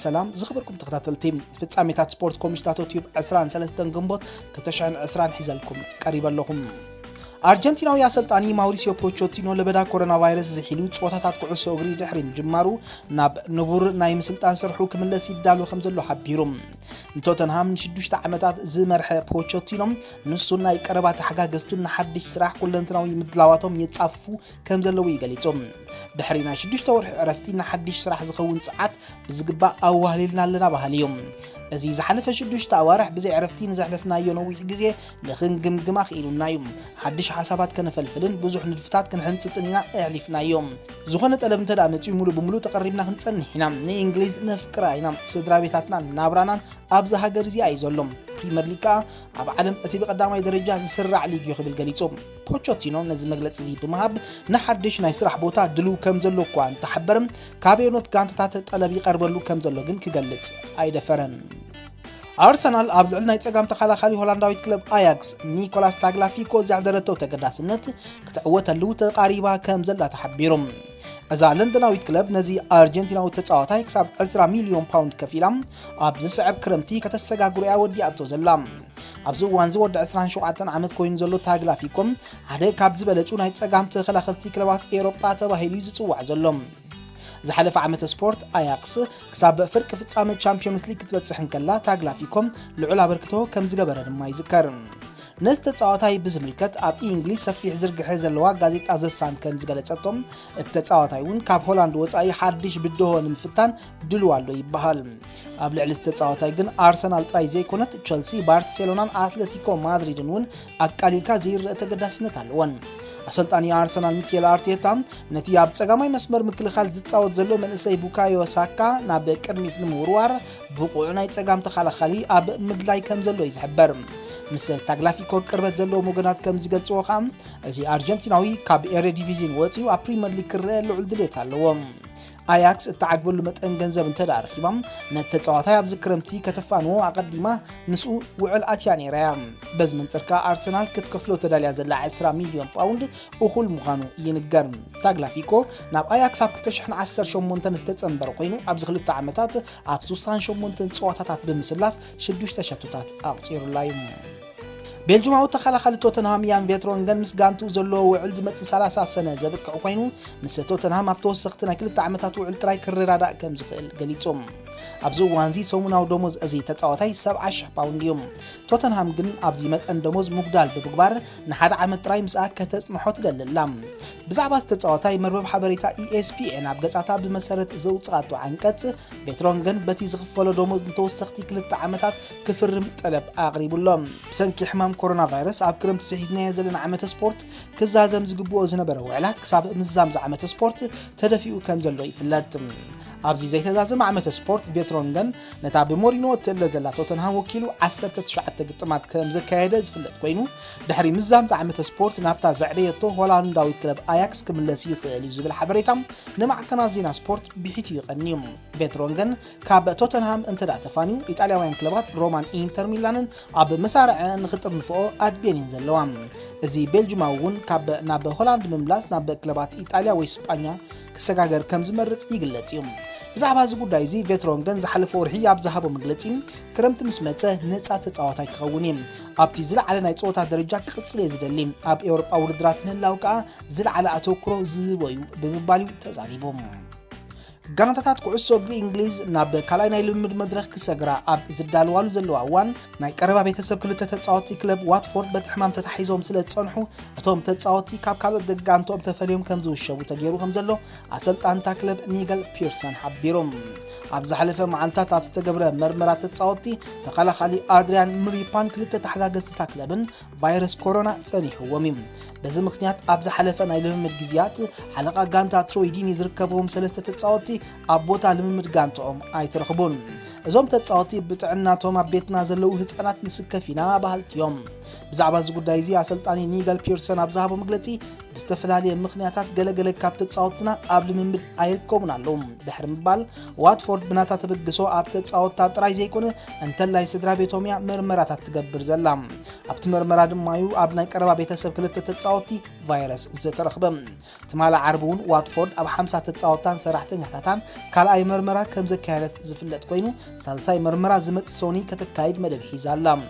سلام زخبركم تخطاتلتي ፍጻሜታት ስፖርት ኮምሽታቶ ቲዩብ 23 ግንቦት 2020 ሒዘልኩም ቀሪበ ኣለኹም አርጀንቲናዊ አሰልጣኒ ማውሪሲዮ ፖቾቲኖ ለበዳ ኮሮና ቫይረስ ዝሒሉ ጾታታት ኩዕሶ እግሪ ድሕሪም ጅማሩ ናብ ንቡር ናይ ምስልጣን ስርሑ ክምለስ ይዳሎ ከም ዘሎ ሓቢሮም ቶተንሃም ንሽዱሽተ ዓመታት ዝመርሐ ፖቾቲኖ ንሱ ናይ ቀረባ ተሓጋገዝቱን ሓድሽ ስራሕ ኩለንተናዊ ምድላዋቶም ይጻፉ ከም ዘለው ይገልጾም ድሕሪና ሽዱሽተ ወርሒ ዕረፍቲ ንሓድሽ ስራሕ ዝኸውን ጸዓት ብዝግባ ኣዋህሊልና ኣለና ባህልዮም እዚ ዝሓለፈ ሽዱሽተ ኣዋርሕ ብዘይ ዕረፍቲ ንዘሕለፍናዮ ነዊሕ ግዜ ንኽንግምግማ ኽኢሉናዩ ሓድሽ ሓሳባት ከነፈልፍልን ብዙሕ ንድፍታት ክንሕንጽጽን ኢና ኣዕሊፍናዮም ዝኾነ ጠለብ እንተዳመጹ ሙሉ ብሙሉ ተቀሪብና ክንጸንሕ ኢና ንእንግሊዝ ነፍቅራ ኢና ስድራቤታትና ናብራናን ኣብዛ ሃገር እዚ ኣይዘሎም ፕሪሚየር ሊግ ኣብ ዓለም እቲ በቀዳማይ ደረጃ ዝስራዕ ሊግ ይኽብል ገሊጾም ፖቾቲኖ ነዚ መግለጽ እዚ ብምሃብ ንሓድሽ ናይ ስራሕ ቦታ ድሉ ከም ዘሎ እኳ እንተሓበርም ካቢኖት ጋንታታት ጠለብ ይቀርበሉ ከም ዘሎ ግን ክገልጽ ኣይደፈረን አርሰናል ኣብ ልዕል ናይ ጸጋም ተኸላኻሊ ሆላንዳዊት ክለብ አያክስ ኒኮላስ ታግላፊኮ ዝዕደረቶ ተገዳስነት ክትዕወተሉ ተቃሪባ ከም ዘላ ተሓቢሮም እዛ ለንደናዊት ክለብ ነዚ አርጀንቲናዊ ተጻዋታይ ክሳብ 10 ሚሊዮን ፓውንድ ከፊላ ኣብ ዝስዕብ ክረምቲ ከተሰጋግሩያ ወዲኣቶ ዘላ ኣብዚ ዋን ዝወድ 27 ዓመት ኮይኑ ዘሎ ታግላፊኮም ሓደ ካብ ዝበለጹ ናይ ጸጋም ተኸላኸልቲ ክለባት ኤውሮጳ ተባሂሉ ዝጽዋዕ ዘሎ زحلف عامة سبورت أياكس كسب فرق فتصام تشامبيونز ليج تبتصحن كلا تاغلافيكم لعلا بركتو كم زغبرن ما يذكر نست تصاوتاي بزملكت اب انجليز سفيح زرغ حزلوا غازيطا زسان كم زغلصتهم التصاوتايون كاب هولاند وصاي حدش بدهون مفتان دلوالو يبحال اب لعلس تصاوتاي جن ارسنال تراي زي كونت تشيلسي بارسلونا اتلتيكو مدريدن ون اقاليلكا زير تغداسنت አለወን አሰልጣኒ አርሰናል ሚኬል አርቴታ ነቲ ኣብ ጸጋማይ መስመር ምክልኻል ዝጻወት ዘሎ መንእሰይ ቡካዮ ሳካ ናብ ቅድሚት ንምውርዋር ብቑዕ ናይ ጸጋም ተኸላኻሊ ኣብ ምድላይ ከም ዘሎ ይዝሕበር ምስ ታግላፊኮ ቅርበት ዘሎ ሞገናት ከም ዝገልጽዎ ኸ እዚ አርጀንቲናዊ ካብ ኤሬዲቪዥን ወፂኡ ኣብ ፕሪሚየር ሊግ ክረአ ልዑል ድሌት ኣለዎ አያክስ ተዓግበሉ መጠን ገንዘብ እንተዳርኺባም ነተጻዋታይ ኣብ ዝክረምቲ ከተፋንዎ አቀዲማ ንሱ ውዕል አትያኔራያ በዝመን ጽርካ አርሰናል ክትከፍሎ ተዳልያ ዘላ 10 ሚሊዮን ፓውንድ እኹል ምዃኑ ይንገር ታግላፊኮ ናብ አያክስ ኣብ 2018 ዝተጸምበረ ኮይኑ ኣብ ዝኽልተ ዓመታት ኣብ 68 ጸዋታታት ብምስላፍ 6 ሸቶታት ኣውጽሩላዩ ቤልጅማው ተኸላኻሊ ቶተንሃም ያን ቬትሮንገን ምስ ጋንቱ ዘሎ ውዕል ዝመጽ 30 ሰነ ዘብቅዕ ኮይኑ ምስ ቶተንሃም ኣብ ተወሰኽቲ ናይ 2 ዓመታት ውዕል ጥራይ ክረዳዳእ ከም ዝኽእል ገሊጾም ኣብዚ ዋንዚ ሰሙናው ደሞዝ እዚ ተጻዋታይ 70,000 ፓውንድ እዮም ቶተንሃም ግን ኣብዚ መጠን ደሞዝ ሙግዳል ብምግባር ንሓደ ዓመት ጥራይ ምስኣ ከተጽንሖ ትደልላ ብዛዕባ ተጻዋታይ መርበብ ሓበሬታ ESPN ኣብ ገጻታ ብመሰረት ዘውጽኣቱ ዓንቀጽ ቬትሮንገን በቲ ዝኽፈሎ ደሞዝ ንተወሰኽቲ 2 ዓመታት ክፍርም ጠለብ ኣቕሪቡሎም ብሰንኪ ሕማም ኮሮና ቫይረስ ኣብ ክረምቲ ዝሒዝናዮ ዘለና ዓመተ ስፖርት ክዛዘም ዝግብኦ ዝነበረ ውዕላት ክሳብ ምዛም ዓመተ ስፖርት ተደፊኡ ከም ዘሎ ይፍለጥ ኣብዚ ዘይተዛዘመ ዓመተ ስፖርት ቬትሮንገን ነታ ብሞሪኖ ተለ ዘላ ቶተንሃም ወኪሉ 19 ግጥማት ከም ዘካየደ ዝፍለጥ ኮይኑ ድሕሪ ምዛም ዓመተ ስፖርት ናብታ ዘዕበየቶ ሆላንዳዊት ክለብ አያክስ ክምለስ ይኽእል እዩ ዝብል ሓበሬታ ንማዕከና ዜና ስፖርት ብሒቱ ይቐኒዩ ቬትሮንገን ካብ ቶተንሃም እንተዳ ተፋኒው ኢጣልያውያን ክለባት ሮማን ኢንተር ሚላንን ኣብ መሳርዕ ንኽጥርንፍኦ ኣድቤንን ዘለዋ እዚ ቤልጅማውን ካብ ናብ ሆላንድ ምምላስ ናብ ክለባት ኢጣልያ ወይ ስጳኛ ክሰጋገር ከም ዝመርጽ ይግለጽ እዩ ብዛዕባ እዚ ጉዳይ እዚ ቬትሮንገን ዝሓለፈ ወርሒ ኣብ ዝሃቦ መግለጺ ክረምቲ ምስ መጸ ነጻ ተጻዋታይ ክኸውን እዩ ኣብቲ ዝለዓለ ናይ ጸወታ ደረጃ ክቕጽል ዝደሊ ኣብ ኤውሮጳ ውድድራት ምህላው ከዓ ዝለዓለ ኣተኩሮ ዝህቦዩ ብምባል ተዛሪቦም ጋንታታት ኩዕሶ እግሪ እንግሊዝ ናብ ካልኣይ ናይ ልምምድ መድረኽ ክሰግራ ኣብ ዝዳልዋሉ ዘለዋ እዋን ናይ ቀረባ ቤተሰብ ክልተ ተጻወቲ ክለብ ዋትፎርድ በትሕማም ተታሒዞም ስለ ጸንሑ እቶም ተጻወቲ ካብ ካልኦት ደጋንቶም ተፈልዮም ከም ዝውሸቡ ተገይሩ ከም ዘሎ ኣሰልጣንታ ክለብ ኒገል ፒርሰን ሓቢሮም ኣብ ዝሓለፈ መዓልታት ኣብ ዝተገብረ መርመራ ተጻወቲ ተኸላኻሊ ኣድሪያን ምሪፓን ክልተ ተሓጋገዝታ ክለብን ቫይረስ ኮሮና ጸኒሕዎም እዩ በዚ ምኽንያት ኣብ ዝሓለፈ ናይ ልምምድ ግዝያት ሓለቓ ጋንታ ትሮይዲን ዝርከብዎም ሰለስተ ተጻወቲ ኣብ ቦታ ልምምድ ጋንቶኦም ኣይተረኽቡን እዞም ተጻወቲ ብጥዕናቶም ኣብ ቤትና ዘለው ህፃናት ንስከፊና ባህልትዮም ብዛዕባ እዚ ጉዳይ እዚ ኣሰልጣኒ ኒገል ፒርሰን ኣብ ዝሃቦ መግለጺ باستفلالي مخنياتات قلقل كابت تصاوتنا قبل من ايركمون اللهم دحر مبال واتفورد بناتا تبقسو اب تصاوتا طراي زيكون انت لاي سدرا بيتوميا مرمراتات تقبر زلام ابت مرمرا دمايو ابنا قربا بيتسب كلت تصاوتي فيروس زترخبم تمالا عربون واتفورد اب 50 تصاوتان سراحتنياتان كالاي مرمرا كم زكايلت زفلت كوينو سالساي مرمرا زمت سوني كتكايد مدب حيزالام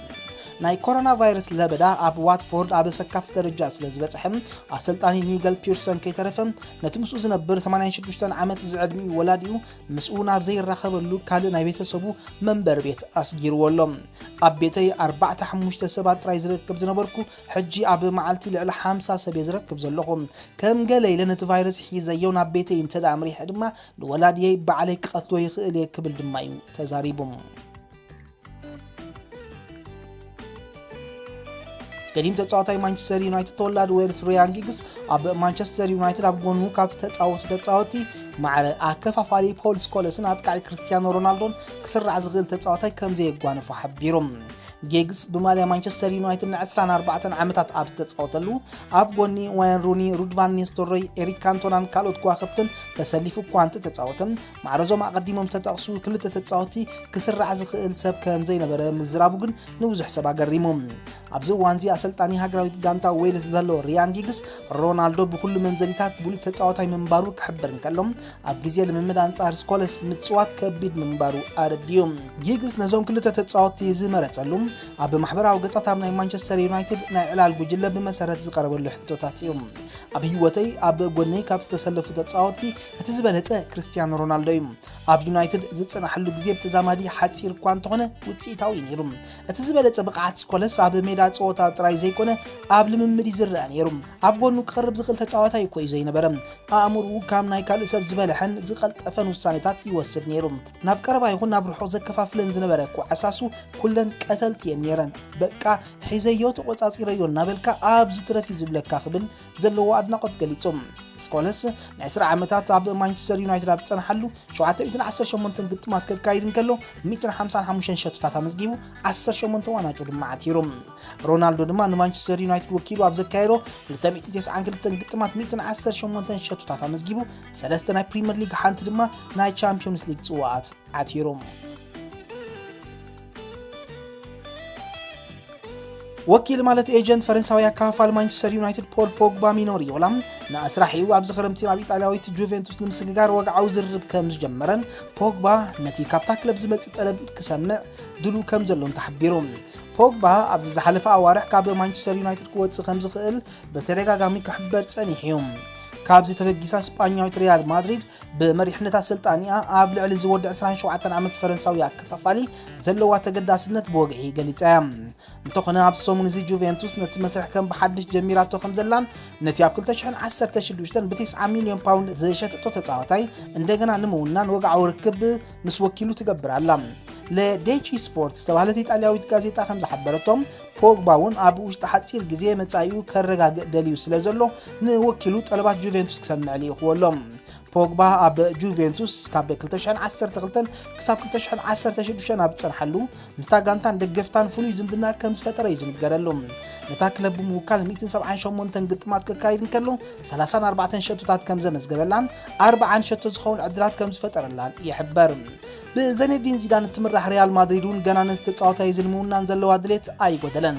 ناي كورونا فيروس لبدا اب واتفورد اب سكاف درجه سلازبصحم اسلطاني نيجل بيرسون كيترفم نتمسو زنبر 86 عامت زعدمي ولاديو مسؤون اب زي رخبلو كال ناي بيتسبو منبر بيت اسغيرولم اب بيتي 4 7 راي زركب زنبركو حجي اب معلتي لعل 50 سب يزركب زلهم كم قلي لنت فيروس حيزيون اب بيتي انت دامري حدما ولادي بعليك قطو يخيل يكبل دمايو تزاريبم قديم تصاوتاي مانشستر يونايتد تولاد ويلس ريان جيجز اب مانشستر يونايتد اب غونو كاب تصاوتي مع اكفافالي بول سكولسن اتقاي كريستيانو رونالدو كسرع زغل تصاوتاي كم زي غوانفو حبيروم جيجز بماليا مانشستر يونايتد 14 عامتات اب تصاوتلو اب غوني وين روني رودفان نيستوري إريك كانتونان كالوت كواخبتن تسليفو كوانت تصاوتم مع رزوم قديمهم تتقسو كل تصاوتي كسرع زغل سب كم زي نبره مزرابو غن نوزح سبا غريمم ابزو وانزي سلطاني هاغراويت غانتا ويلس زالو ريان جيجز رونالدو بكل ممزنيتات بولي تصاوتاي منبارو كحبرن كلهم اب غزي لممد انصار سكولس متصوات كبيد منبارو ارديوم جيجز نزوم كل تصاوتي زمرصلهم اب محبراو غصاتام ناي مانشستر يونايتد ناي علال غجله بمسارات زقربلو حطوتاتيوم اب هيوتي اب غوني كابس تسلفو تصاوتي اتزبلصه كريستيانو رونالدو اب يونايتد زصنحلو غزي بتزامادي حصير كوان تخونه وصيتاوي نيرم اتزبلصه بقعات سكولس اب ميدا صوتا طراي زيكونه اب لممد يزرع نيرم اب غونو كخرب زخل تصاوتاي كوي زي نبرم امرو كام ناي كال سب زبلحن زقلطفن وسانيتات يوسد نيرم ناب قربا يكون ناب روحو زكفافلن زنبركو اساسو كلن قتلت ينيرن بقى حيزيو تقصاصيريو نابلكا اب زترفي زبلكا خبل زلو ادناقت غليصوم سكولس ن10 عامتات اب مانشستر يونايتد اب صنحلو 718 ግጥማት ከካይድን ከሎ 155 ሸቶታት አመዝጊቡ 18 ዋናጮ ድማዓቲሮም ሮናልዶ ድማ ማንቸስተር ዩናይትድ ወኪሉ اب ዘካይሮ 292 ግጥማት 118 ሸቶታት አመዝጊቡ ሰለስተ ናይ ፕሪሚየር ሊግ ሓንቲ ድማ ናይ ቻምፒዮንስ ሊግ ጽዋዓት አቲሮም وكيل مالت ايجنت فرنساوي كافال مانشستر يونايتد بول بوغبا مينوري ولام ناسراحيو ابز خرمتي نابي ايطالياويت جوفنتوس نمسغار وقعو زرب كم جمرن بوغبا نتي كابتا كلب زمص طلب كسمع دلو كم زلون تحبيروم بوغبا ابز زحلفا اوارح كاب مانشستر يونايتد كوص كم زخيل بترغاغامي كحبر صنيحيوم كابزي تبغيسا اسبانياويت ريال مدريد بمريحنتا سلطانيا اب لعل زود 17 عامت فرنساوي اكفافالي زلوا تقداسنت بوغعي غليصا انتخنا اب سومون زي جوفنتوس نت مسرح كم بحدش جميراتو خمزلان نتي اب 2016 ب9 مليون باوند زيشتو تصاوتاي اندغنا نمونان وقعو ركب مس وكيلو تقبرالا لديتشي سبورت استوالت ايطالياويت غازيتا خمز حبرتهم بوغباون اب وشت حصير غزي مصايو كرغاغ دليو سلازلو نوكيلو طلبات جوفنتوس كسمع لي خولهم بوغبا اب جوفنتوس كاب 2012 كساب 2016 اب صنحلو مستاغانتان دغفتان فولي زمدنا كم فتره يزنغرلهم متا كلب موكال 178 ግጥማት ከካይድን ከሎ 34 ሸቶታት ከም ዘመዝገበላን 40 ሸቶ ዝኸውን ዕድላት ከም ዝፈጠረላን ይሕበር بزندين زيدان تمرح ريال مدريدون غنانس تጻوتاي زلمونان زلوا دليت ايغودلن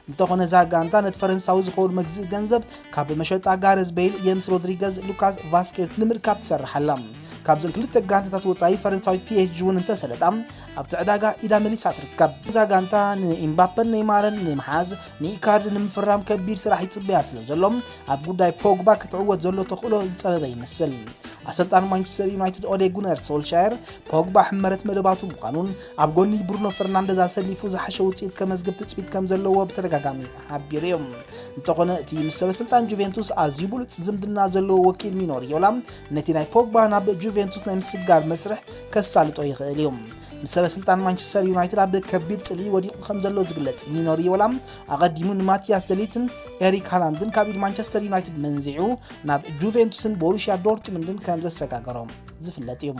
انتخونه زاغانتا نت فرنساوي زخول مغزي ገንዘብ ካብ መሸጣ ጋርዝ ቤል የምስ ሮድሪጌዝ ሉካስ ቫስኬዝ ንምርካብ ተሰርሐላም ካብዘን ክልተ ጋንታታት ወጻይ ፈረንሳዊ ፒኤስጂ ውን እንተሰለጣም ኣብ ተዕዳጋ ኢዳ መሊሳት ርከብ ዛጋንታ ንኤምባፔን ኔይማርን ንምሓዝ ንኢካርድ ንምፍራም ከቢድ ስራሕ ይጽበያ ስለዘሎም ኣብ ጉዳይ ፖግባ ክትዕወት ዘሎ ተኽእሎ ዝጸበበ ይመስል አሰልጣን ማንቸስተር ዩናይትድ ኦሌ ጉነር ሶልሻየር ፖግባ ሕመረት መደባቱ ምዃኑን ኣብ ጎኒ ብሩኖ ፈርናንዴዝ አሰሊፉ ዝሓሸ ውጽኢት ከመዝገብ ትጽቢት ከም ዘለዎ በተደጋጋሚ ሓቢሮም እንተኾነ እቲ ምሰበ ስልጣን ጁቬንቱስ ኣዝዩ ብሉጽ ዝምድና ዘለዎ ወኪል ሚኖር ይውላም ነቲ ናይ ፖግባ ናብ ጁቬንቱስ ናይ ምስጋር መስርሕ ከሳልጦ ይኽእል እዮም ምሰበ ስልጣን ማንቸስተር ዩናይትድ ኣብ ከቢድ ጽሊ ወዲቁ ከም ዘሎ ዝግለጽ ሚኖር ይውላም ኣቀዲሙ ማቲያስ ደሊትን ኤሪክ ሃላንድን ካብ ማንቸስተር ዩናይትድ መንዚዑ ናብ ጁቬንቱስን ቦሩሲያ ዶርትሙንድን ከም ዘሰጋገሮም ዝፍለጥ እዩ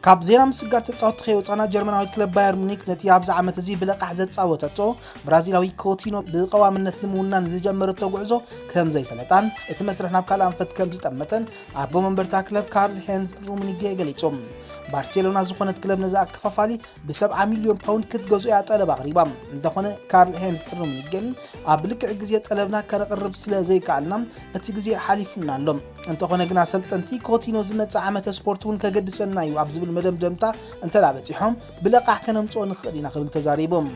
ካብ ዜና ምስጋር ተጻወት ኸይወጻና ጀርመናዊት ክለብ ባየር ሙኒክ ነቲ ኣብዛ ዓመት እዚ ብለቃሕ ዘጻወተቶ ብራዚላዊ ኮቲኖ ብቀዋምነት ንምውናን ዝጀመረቶ ጉዕዞ ከም ዘይሰለጣን እቲ መስርሕ ናብ ካልእ አንፈት ከም ዝጠመተን ኣቦ መንበርታ ክለብ ካርል ሄንዝ ሩምኒጌ ገሊጾም ባርሴሎና ዝኾነት ክለብ ነዛ ክፋፋሊ ብ70 ሚልዮን ፓውንድ ክትገዝኦ ጠለብ ኣቕሪባ እንተኾነ ካርል ሄንዝ ሩምኒጌ ኣብ ልክዕ ግዜ ጠለብና ከረቅርብ ስለ ዘይከኣልና እቲ ግዜ ሓሊፉና ኣሎ እንተኾነ ግና ሰልጠንቲ ኮቲኖ ዝመጽ ዓመት ስፖርቱን ከገድሰና እዩ ኣብ ዝብል መደምደምታ እንተላበጺሖም ብለቃሕ ከነምጾ ንኽእል ኢና ክብል ተዛሪቦም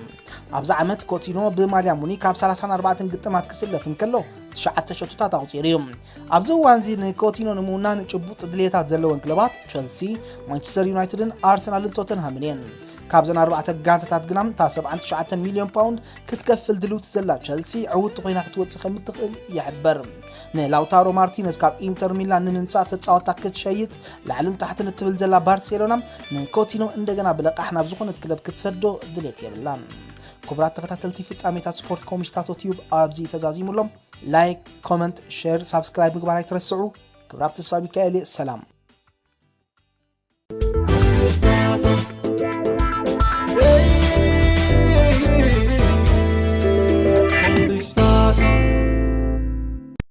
ኣብዛ ዓመት ኮቲኖ ብማልያ ሙኒክ ኣብ 34 ግጥማት ክስለፍ እንከሎ 9 ሸቶታት ኣውፂሩ እዩ ኣብዚ እዋን እዚ ንኮቲኖ ንምውናን ጭቡጥ ድሌታት ዘለወን ክለባት ቸልሲ ማንቸስተር ዩናይትድን ኣርሰናልን ቶተንሃምን እየን ካብዘን 4 ጋንታታት ግና 79 ሚልዮን ፓውንድ ክትከፍል ድሉት ዘላ ቸልሲ ዕውት ኮይና ክትወጽእ ከም እትኽእል ይሕበር ንላውታሮ ማርቲነስ ካብ ኢንተር ሚላን ንምምጻእ ተጻወታ ክትሸይጥ ላዕልን ታሕትን እትብል ዘላ ባርሴሎና ንኮቲኖ እንደገና ብለቃሕ ናብ ዝኾነት ክለብ ክትሰዶ ድሌት የብላን ክቡራት ተኸታተልቲ ፍጻሜታት ስፖርት ኮምሽታቶ ቲዩብ ኣብዚ ተዛዚሙሎም ላይክ ኮሜንት ሼር ሳብስክራይብ ምግባር ኣይትረስዑ ክብራብ ተስፋ ሚካኤል ሰላም